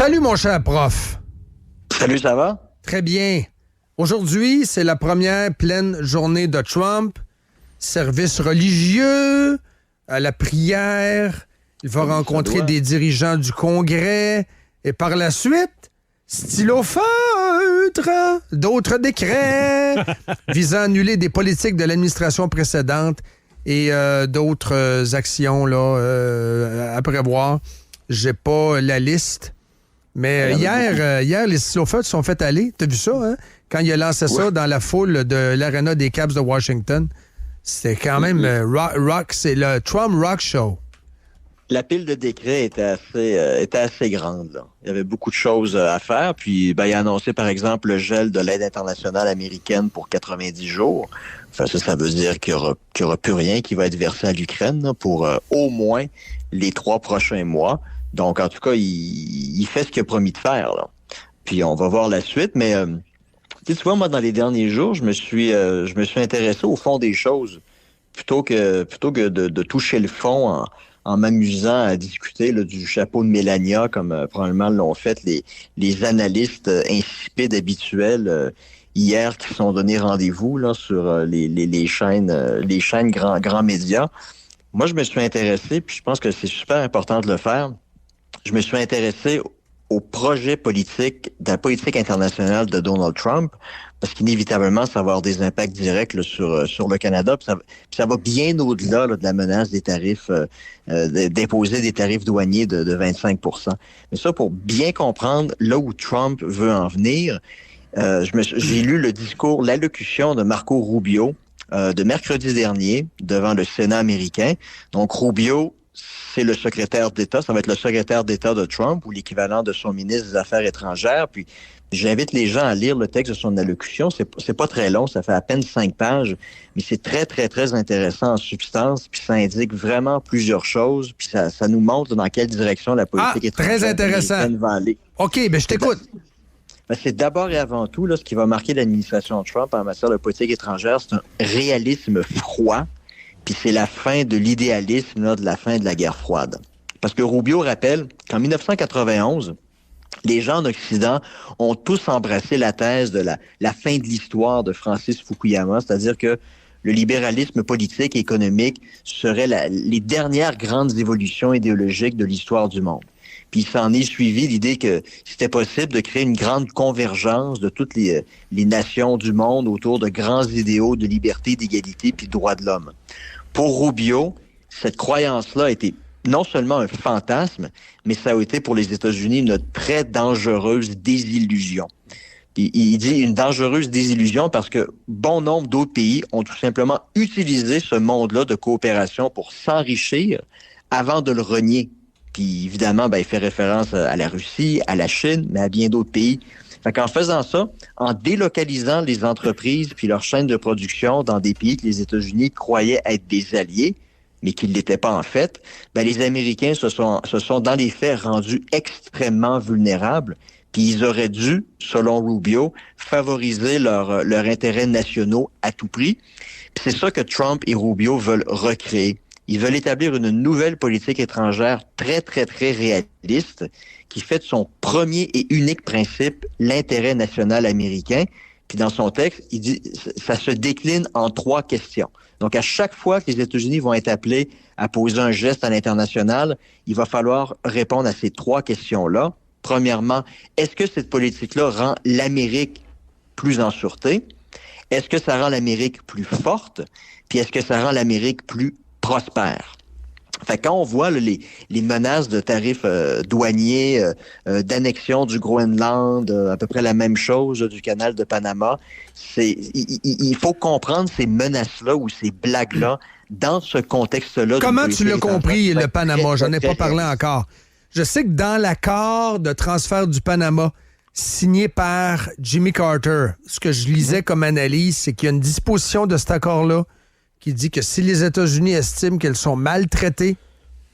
Salut, mon cher prof. Salut, ça va? Très bien. Aujourd'hui, c'est la première pleine journée de Trump. Service religieux, à la prière. Il va rencontrer des dirigeants du Congrès. Et par la suite, stylo feutre, d'autres décrets visant à annuler des politiques de l'administration précédente et d'autres actions là, à prévoir. J'ai pas la liste. Mais hier, les stylos-feutres se sont fait aller. T'as vu ça, hein? Quand il a lancé ça dans la foule de l'Arena des Caps de Washington. C'était quand même rock, c'est le Trump Rock Show. La pile de décrets était assez grande, là. Il y avait beaucoup de choses à faire. Puis, il a annoncé, par exemple, le gel de l'aide internationale américaine pour 90 jours. Enfin, ça veut dire qu'il y aura plus rien qui va être versé à l'Ukraine là, pour au moins les 3 prochains mois. Donc, en tout cas, il fait ce qu'il a promis de faire, là. Puis, on va voir la suite. Mais, tu vois, moi, dans les derniers jours, je me suis intéressé au fond des choses plutôt que de toucher le fond en m'amusant à discuter là, du chapeau de Mélania, comme probablement l'ont fait les analystes insipides habituels hier qui se sont donné rendez-vous là, sur les chaînes grands médias. Moi, je me suis intéressé, puis je pense que c'est super important de le faire. Je me suis intéressé au projet politique, de la politique internationale de Donald Trump, parce qu'inévitablement, ça va avoir des impacts directs là, sur le Canada. Puis ça va bien au-delà là, de la menace des tarifs, d'imposer des tarifs douaniers de 25 %. Mais ça, pour bien comprendre là où Trump veut en venir, j'ai lu l'allocution de Marco Rubio de mercredi dernier devant le Sénat américain. Donc, Rubio, c'est le secrétaire d'État, ça va être le secrétaire d'État de Trump ou l'équivalent de son ministre des Affaires étrangères. Puis j'invite les gens à lire le texte de son allocution. C'est pas très long, ça fait à peine 5 pages, mais c'est très, très, très intéressant en substance. Puis ça indique vraiment plusieurs choses. Puis ça nous montre dans quelle direction la politique étrangère très intéressant. va aller. OK, je t'écoute. C'est d'abord et avant tout là, ce qui va marquer l'administration Trump en matière de politique étrangère, c'est un réalisme froid. Puis c'est la fin de l'idéalisme, là, de la fin de la guerre froide. Parce que Rubio rappelle qu'en 1991, les gens en Occident ont tous embrassé la thèse de la fin de l'histoire de Francis Fukuyama, c'est-à-dire que le libéralisme politique et économique serait les dernières grandes évolutions idéologiques de l'histoire du monde. Puis il s'en est suivi l'idée que c'était possible de créer une grande convergence de toutes les nations du monde autour de grands idéaux de liberté, d'égalité puis de droits de l'homme. Pour Rubio, cette croyance-là était non seulement un fantasme, mais ça a été pour les États-Unis une très dangereuse désillusion. Il dit une dangereuse désillusion parce que bon nombre d'autres pays ont tout simplement utilisé ce monde-là de coopération pour s'enrichir avant de le renier. Puis évidemment, il fait référence à la Russie, à la Chine, mais à bien d'autres pays. Fait qu'en faisant ça, en délocalisant les entreprises puis leurs chaînes de production dans des pays que les États-Unis croyaient être des alliés, mais qui ne l'étaient pas en fait, les Américains se sont dans les faits rendus extrêmement vulnérables. Puis ils auraient dû, selon Rubio, favoriser leurs intérêts nationaux à tout prix. Puis c'est ça que Trump et Rubio veulent recréer. Ils veulent établir une nouvelle politique étrangère très, très, très réaliste qui fait de son premier et unique principe l'intérêt national américain. Puis dans son texte, il dit ça se décline en 3 questions. Donc à chaque fois que les États-Unis vont être appelés à poser un geste à l'international, il va falloir répondre à ces 3 questions-là. Premièrement, est-ce que cette politique-là rend l'Amérique plus en sûreté? Est-ce que ça rend l'Amérique plus forte? Puis est-ce que ça rend l'Amérique plus prospère? Fait quand on voit là, les menaces de tarifs douaniers, d'annexion du Groenland, à peu près la même chose du canal de Panama, il faut comprendre ces menaces-là ou ces blagues-là dans ce contexte-là. Comment tu l'as compris, le Panama? J'en ai pas parlé encore. Je sais que dans l'accord de transfert du Panama signé par Jimmy Carter, ce que je lisais comme analyse, c'est qu'il y a une disposition de cet accord-là qui dit que si les États-Unis estiment qu'elles sont maltraitées,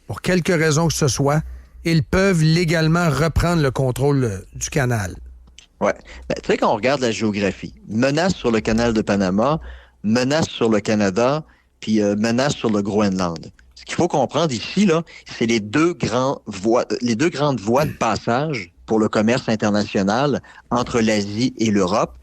pour quelque raison que ce soit, ils peuvent légalement reprendre le contrôle du canal. Oui. Tu sais, quand on regarde la géographie, menace sur le canal de Panama, menace sur le Canada, puis menace sur le Groenland. Ce qu'il faut comprendre ici, là, c'est les deux grandes voies de passage pour le commerce international entre l'Asie et l'Europe,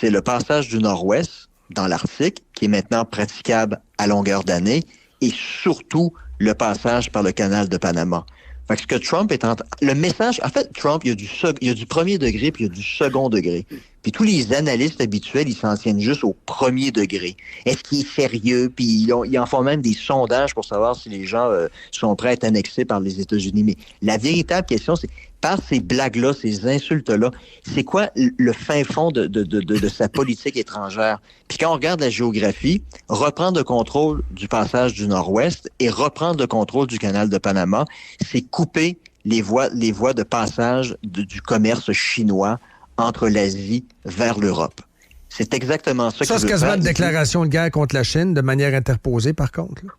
c'est le passage du Nord-Ouest dans l'Arctique, qui est maintenant praticable à longueur d'année, et surtout le passage par le canal de Panama. Fait que ce que Trump est le message, en fait, Trump, il y a du premier degré puis il y a du second degré. Puis tous les analystes habituels, ils s'en tiennent juste au premier degré. Est-ce qu'il est sérieux? Puis ils en font même des sondages pour savoir si les gens sont prêts à être annexés par les États-Unis. Mais la véritable question, c'est par ces blagues-là, ces insultes-là, c'est quoi le fin fond de sa politique étrangère? Puis quand on regarde la géographie, reprendre le contrôle du passage du Nord-Ouest et reprendre le contrôle du canal de Panama, c'est couper les voies de passage du commerce chinois entre l'Asie vers l'Europe. C'est exactement ça qu'il veut faire. Ça, c'est quasiment une déclaration de guerre contre la Chine de manière interposée, par contre. Là.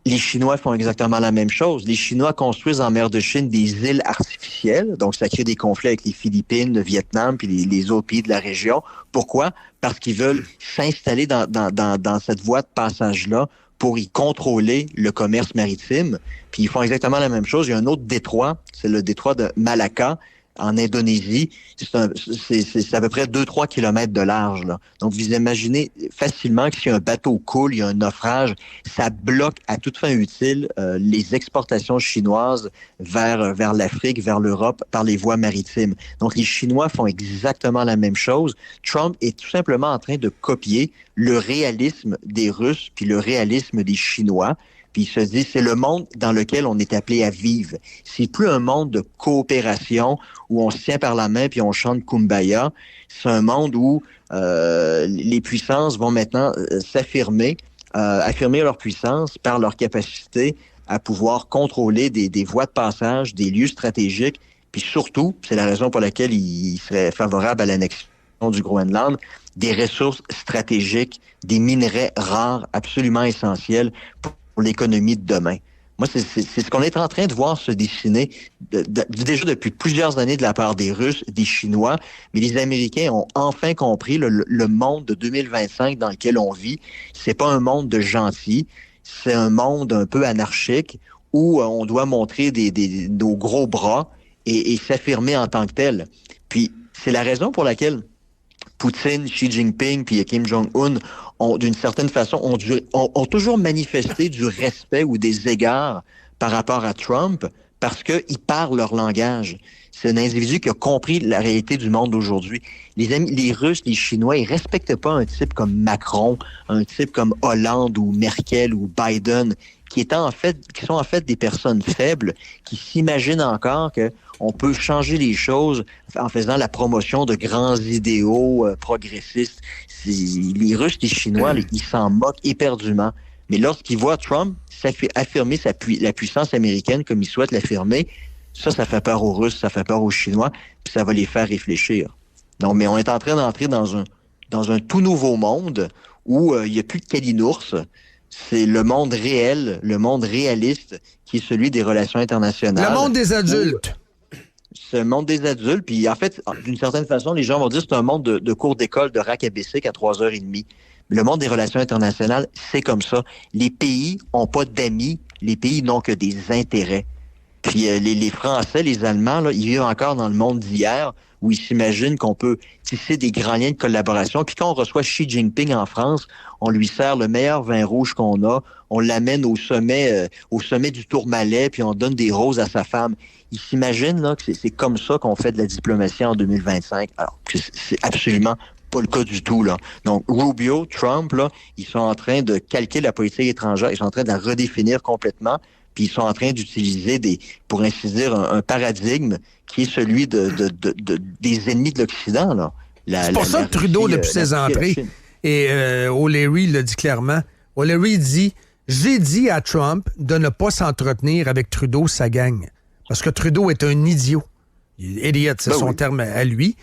Les Chinois font exactement la même chose. Les Chinois construisent en mer de Chine des îles artificielles, donc ça crée des conflits avec les Philippines, le Vietnam, puis les autres pays de la région. Pourquoi? Parce qu'ils veulent s'installer dans cette voie de passage-là pour y contrôler le commerce maritime. Puis ils font exactement la même chose. Il y a un autre détroit, c'est le détroit de Malacca, en Indonésie, c'est à peu près 2-3 kilomètres de large. Là. Donc, vous imaginez facilement que si un bateau coule, il y a un naufrage, ça bloque à toute fin utile les exportations chinoises vers l'Afrique, vers l'Europe, par les voies maritimes. Donc, les Chinois font exactement la même chose. Trump est tout simplement en train de copier le réalisme des Russes puis le réalisme des Chinois. Puis il se dit, c'est le monde dans lequel on est appelé à vivre. C'est plus un monde de coopération où on se tient par la main puis on chante Kumbaya. C'est un monde où les puissances vont maintenant affirmer leur puissance par leur capacité à pouvoir contrôler des voies de passage, des lieux stratégiques. Puis surtout, c'est la raison pour laquelle il serait favorable à l'annexion du Groenland, des ressources stratégiques, des minerais rares absolument essentiels pour l'économie de demain. Moi, c'est ce qu'on est en train de voir se dessiner déjà depuis plusieurs années de la part des Russes, des Chinois, mais les Américains ont enfin compris le monde de 2025 dans lequel on vit. C'est pas un monde de gentils, c'est un monde un peu anarchique où on doit montrer nos gros bras et s'affirmer en tant que tel. Puis, c'est la raison pour laquelle Poutine, Xi Jinping puis Kim Jong-un d'une certaine façon, ont toujours manifesté du respect ou des égards par rapport à Trump parce qu'ils parlent leur langage. C'est un individu qui a compris la réalité du monde d'aujourd'hui. Les Russes, les Chinois, ils respectent pas un type comme Macron, un type comme Hollande ou Merkel ou Biden, qui sont en fait des personnes faibles, qui s'imaginent encore que on peut changer les choses en faisant la promotion de grands idéaux progressistes. Les Russes, les Chinois, ils s'en moquent éperdument. Mais lorsqu'ils voient Trump affirmer la puissance américaine comme il souhaite l'affirmer, ça fait peur aux Russes, ça fait peur aux Chinois, puis ça va les faire réfléchir. Donc, mais on est en train d'entrer dans un tout nouveau monde où il n'y a plus de calinours. C'est le monde réel, le monde réaliste qui est celui des relations internationales. Le monde des adultes. C'est un monde des adultes. Puis en fait, d'une certaine façon, les gens vont dire que c'est un monde de cours d'école de racabessique à 3h30. Le monde des relations internationales, c'est comme ça. Les pays n'ont pas d'amis. Les pays n'ont que des intérêts. Puis les Français, les Allemands, là, ils vivent encore dans le monde d'hier où ils s'imaginent qu'on peut tisser des grands liens de collaboration. Puis quand on reçoit Xi Jinping en France, on lui sert le meilleur vin rouge qu'on a, on l'amène au sommet du Tourmalet, puis on donne des roses à sa femme. Ils s'imaginent là, que c'est comme ça qu'on fait de la diplomatie en 2025. Alors, c'est absolument pas le cas du tout, là. Donc, Rubio, Trump, là, ils sont en train de calquer la politique étrangère, ils sont en train de la redéfinir complètement, puis ils sont en train d'utiliser pour ainsi dire, un paradigme qui est celui des ennemis de l'Occident, là. C'est pour ça que Trudeau, depuis ses entrées, et O'Leary le dit clairement, O'Leary dit « J'ai dit à Trump de ne pas s'entretenir avec Trudeau, sa gang. » Parce que Trudeau est un idiot. Idiot, c'est son terme à lui.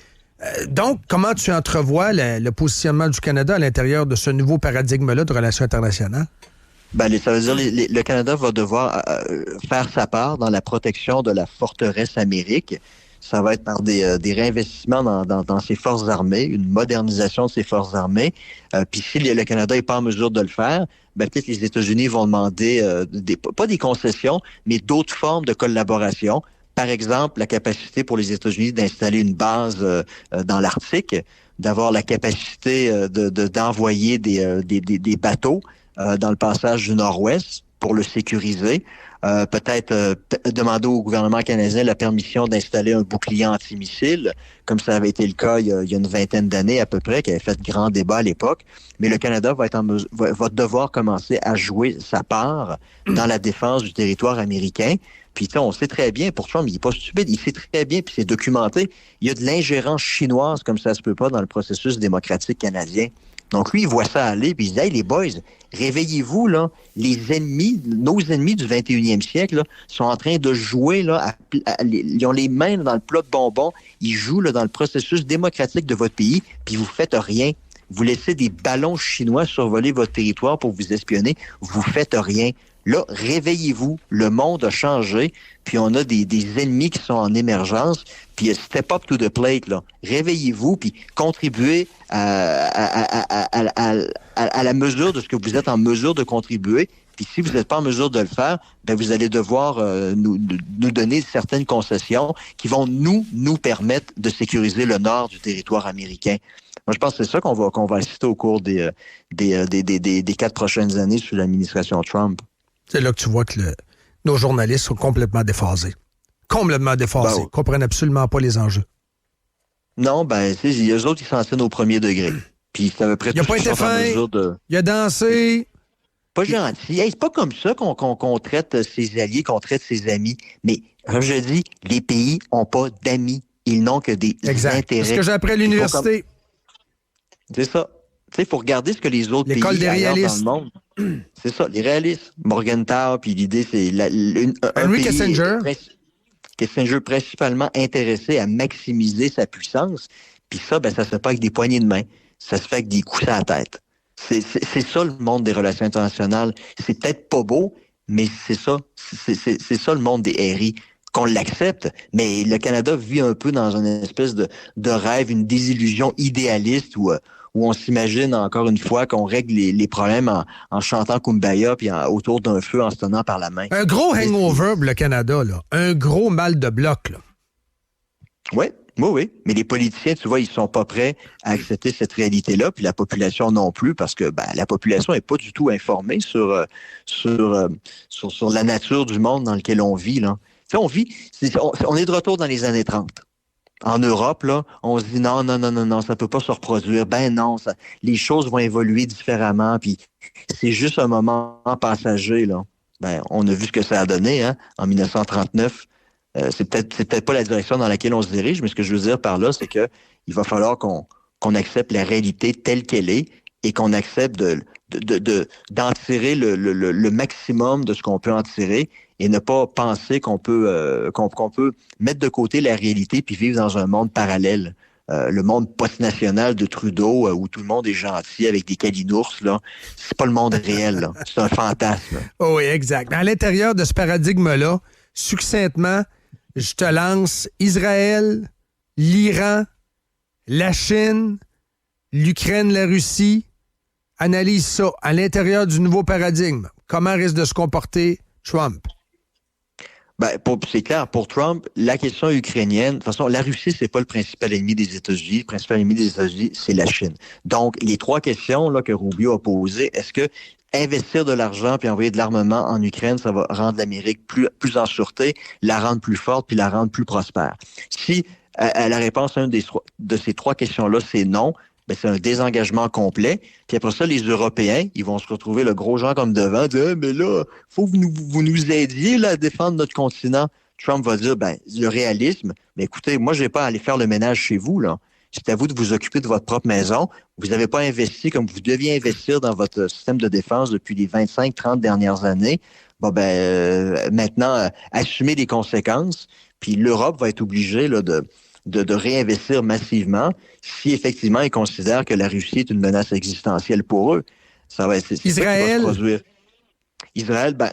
Donc, comment tu entrevois le positionnement du Canada à l'intérieur de ce nouveau paradigme-là de relations internationales? Ça veut dire le Canada va devoir faire sa part dans la protection de la forteresse Amérique. Ça va être par des réinvestissements dans ses forces armées, une modernisation de ses forces armées. Puis si le Canada n'est pas en mesure de le faire, peut-être les États-Unis vont demander pas des concessions, mais d'autres formes de collaboration. Par exemple, la capacité pour les États-Unis d'installer une base dans l'Arctique, d'avoir la capacité d'envoyer des bateaux dans le passage du Nord-Ouest pour le sécuriser. Peut-être demander au gouvernement canadien la permission d'installer un bouclier antimissile, comme ça avait été le cas il y a une vingtaine d'années à peu près, qui avait fait grand débat à l'époque. Mais le Canada va devoir commencer à jouer sa part dans la défense du territoire américain. Puis on sait très bien, pour Trump, il n'est pas stupide, il sait très bien, puis c'est documenté, il y a de l'ingérence chinoise comme ça se peut pas dans le processus démocratique canadien. Donc lui, il voit ça aller, puis il dit, hey les boys, réveillez-vous, là, nos ennemis du 21e siècle, là, sont en train de jouer, là, ils ont les mains dans le plat de bonbons, ils jouent là, dans le processus démocratique de votre pays, puis vous faites rien. Vous laissez des ballons chinois survoler votre territoire pour vous espionner, vous faites rien. Là, réveillez-vous, le monde a changé, puis on a des ennemis qui sont en émergence, puis step up to the plate, là. Réveillez-vous, puis contribuez à la mesure de ce que vous êtes en mesure de contribuer. Puis si vous n'êtes pas en mesure de le faire, ben vous allez devoir nous donner certaines concessions qui vont nous permettre de sécuriser le nord du territoire américain. Moi, je pense que c'est ça qu'on va assister au cours des 4 prochaines années sous l'administration Trump. C'est là que tu vois que nos journalistes sont complètement déphasés. Complètement déphasés. Ils ne comprennent absolument pas les enjeux. Non, ben, tu sais, eux autres, ils s'en tiennent au premier degré. Puis c'est à peu près il n'a pas été fin. Il a dansé. Pas gentil. Hey, c'est pas comme ça qu'on traite ses alliés, qu'on traite ses amis. Mais, comme je dis, les pays n'ont pas d'amis. Ils n'ont que des intérêts. C'est ce que j'ai appris à l'université. C'est ça. Tu sais, il faut regarder ce que les autres pays ailleurs dans le monde. C'est ça, les réalistes. Morgenthau, puis l'idée, c'est Henry Kissinger. Kissinger principalement intéressé à maximiser sa puissance. Puis ça, ben, ça se fait pas avec des poignées de main. Ça se fait avec des coups à la tête. C'est ça le monde des relations internationales. C'est peut-être pas beau, mais c'est ça. C'est ça le monde des RI. Qu'on l'accepte, mais le Canada vit un peu dans une espèce de rêve, une désillusion idéaliste où on s'imagine encore une fois qu'on règle les problèmes en chantant Kumbaya puis autour d'un feu en se tenant par la main. Un gros hangover, le Canada, là. Un gros mal de bloc, là. Oui. Mais les politiciens, tu vois, ils sont pas prêts à accepter cette réalité-là, puis la population non plus, parce que la population est pas du tout informée sur la nature du monde dans lequel on vit, là. Tu sais, on est de retour dans les années 30. En Europe, là, on se dit non, ça peut pas se reproduire. Ben non, les choses vont évoluer différemment, puis c'est juste un moment passager, là. Ben, on a vu ce que ça a donné, hein, en 1939. C'est peut-être pas la direction dans laquelle on se dirige, mais ce que je veux dire par là, c'est que il va falloir qu'on accepte la réalité telle qu'elle est et qu'on accepte d'en tirer le maximum de ce qu'on peut en tirer et ne pas penser qu'on peut mettre de côté la réalité puis vivre dans un monde parallèle. Le monde post-national de Trudeau, où tout le monde est gentil avec des calinours, là, c'est pas le monde réel, là. C'est un fantasme. Oh oui, exact. À l'intérieur de ce paradigme-là, succinctement, je te lance Israël, l'Iran, la Chine, l'Ukraine, la Russie. Analyse ça à l'intérieur du nouveau paradigme. Comment risque de se comporter Trump? Ben, c'est clair, pour Trump, la question ukrainienne, de toute façon, la Russie, c'est pas le principal ennemi des États-Unis. Le principal ennemi des États-Unis, c'est la Chine. Donc, les 3 questions là, que Rubio a posées, est-ce que investir de l'argent puis envoyer de l'armement en Ukraine, ça va rendre l'Amérique plus en sûreté, la rendre plus forte puis la rendre plus prospère? Si la réponse à une de ces 3 questions-là, c'est non, ben c'est un désengagement complet. Puis après ça, les Européens, ils vont se retrouver le gros genre comme devant, dire mais là, faut que vous nous aidiez là, à défendre notre continent. Trump va dire ben le réalisme, mais écoutez, moi je vais pas aller faire le ménage chez vous là. C'est à vous de vous occuper de votre propre maison. Vous n'avez pas investi comme vous deviez investir dans votre système de défense depuis les 25-30 dernières années. Bon maintenant, assumez les conséquences. Puis l'Europe va être obligée là, de réinvestir massivement si effectivement ils considèrent que la Russie est une menace existentielle pour eux. C'est Israël. Ça qui va se produire. Israël, ben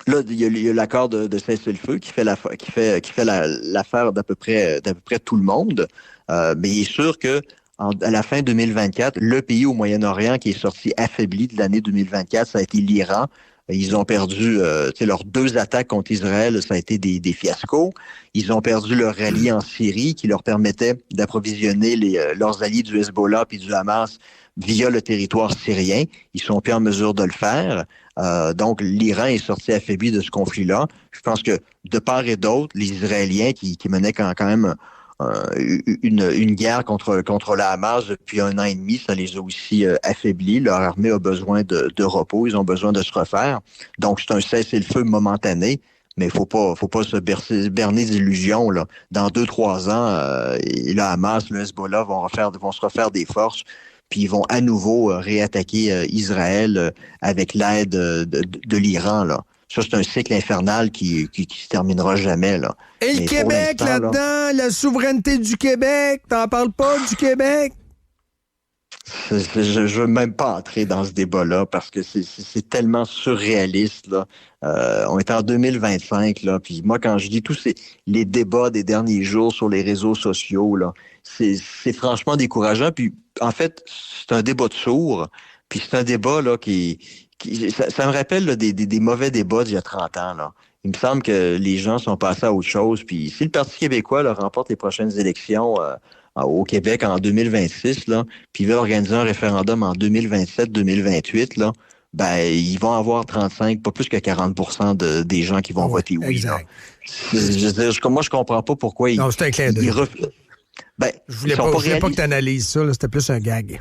là, il y a l'accord de cessez-le-feu qui fait l'affaire d'à peu près tout le monde. Mais il est sûr que à la fin 2024, le pays au Moyen-Orient qui est sorti affaibli de l'année 2024, ça a été l'Iran. Ils ont perdu leurs 2 attaques contre Israël, ça a été des fiascos. Ils ont perdu leur rallye en Syrie qui leur permettait d'approvisionner leurs alliés du Hezbollah puis du Hamas via le territoire syrien. Ils sont plus en mesure de le faire. Donc, l'Iran est sorti affaibli de ce conflit-là. Je pense que de part et d'autre, les Israéliens qui menaient quand même une guerre contre la Hamas depuis 1 an et demi, ça les a aussi affaiblis. Leur armée a besoin de repos, ils ont besoin de se refaire. Donc, c'est un cessez-le-feu momentané, mais il faut pas se berner d'illusions, là. Dans 2-3 ans, le Hamas, le Hezbollah vont se refaire des forces, puis ils vont à nouveau réattaquer Israël avec l'aide de l'Iran, là. Ça, c'est un cycle infernal qui se terminera jamais, là. Et le Québec, là-dedans, la souveraineté du Québec, t'en parles pas du Québec? Je veux même pas entrer dans ce débat-là parce que c'est tellement surréaliste, là. On est en 2025, là, puis moi, quand je dis tous les débats des derniers jours sur les réseaux sociaux, là, c'est franchement décourageant. Puis, en fait, c'est un débat de sourds, puis c'est un débat là ça me rappelle là, des mauvais débats d'il y a 30 ans, là. Il me semble que les gens sont passés à autre chose. Puis si le Parti québécois là, remporte les prochaines élections au Québec en 2026, là, puis veut organiser un référendum en 2027-2028, là, ben ils vont avoir 35, pas plus que 40% des gens qui vont voter oui. Exact. Moi, je comprends pas pourquoi non, c'est un clin d'œil. Je voulais pas que tu analyses ça, là, c'était plus un gag.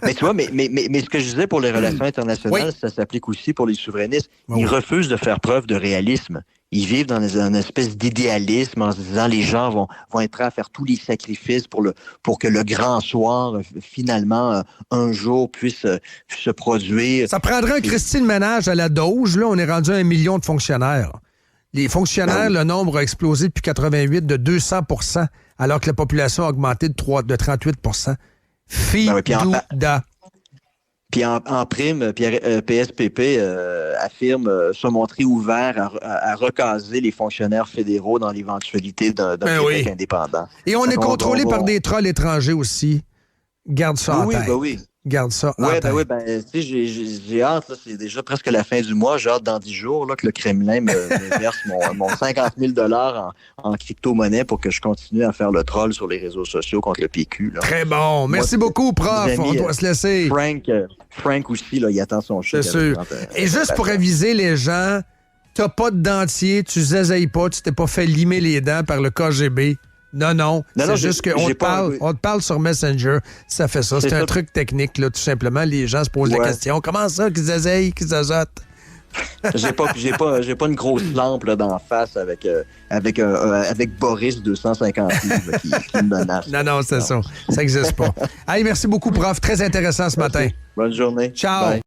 Mais tu vois, mais ce que je disais pour les relations internationales, ça s'applique aussi pour les souverainistes. Ils refusent de faire preuve de réalisme. Ils vivent dans une espèce d'idéalisme en se disant les gens vont être prêts à faire tous les sacrifices pour que le grand soir, finalement, un jour puisse se produire. Ça prendrait un Christine Ménage à la Doge. Là, on est rendu à 1 million de fonctionnaires. Les fonctionnaires, le nombre a explosé depuis 88 de 200%, alors que la population a augmenté de 38%. Puis en prime, PSPP affirme se montrer ouvert à recaser les fonctionnaires fédéraux dans l'éventualité d'un Québec indépendant. Et on est contrôlé par des trolls étrangers aussi. Garde ça en tête. Oui. Garde ça en tête. Tu sais, j'ai hâte, là, c'est déjà presque la fin du mois, j'ai hâte dans 10 jours là, que le Kremlin me verse mon 50 000 $ en crypto-monnaie pour que je continue à faire le troll sur les réseaux sociaux contre le PQ. Là. Très bon. Merci beaucoup, prof. On doit se laisser. Frank aussi, là, il attend son chèque. C'est sûr. Et juste pour aviser les gens, t'as pas de dentier, tu zézayes pas, tu t'es pas fait limer les dents par le KGB. Non, c'est juste qu'on te parle sur Messenger, ça fait ça. C'est un truc technique, là, tout simplement. Les gens se posent la question, comment ça qu'ils essayent, qu'ils azotent? J'ai pas une grosse lampe là, d'en face avec Boris 250 livres qui me menace. Non, c'est ça. Ça n'existe pas. Hey, merci beaucoup, prof. Très intéressant ce matin. Bonne journée. Ciao. Bye.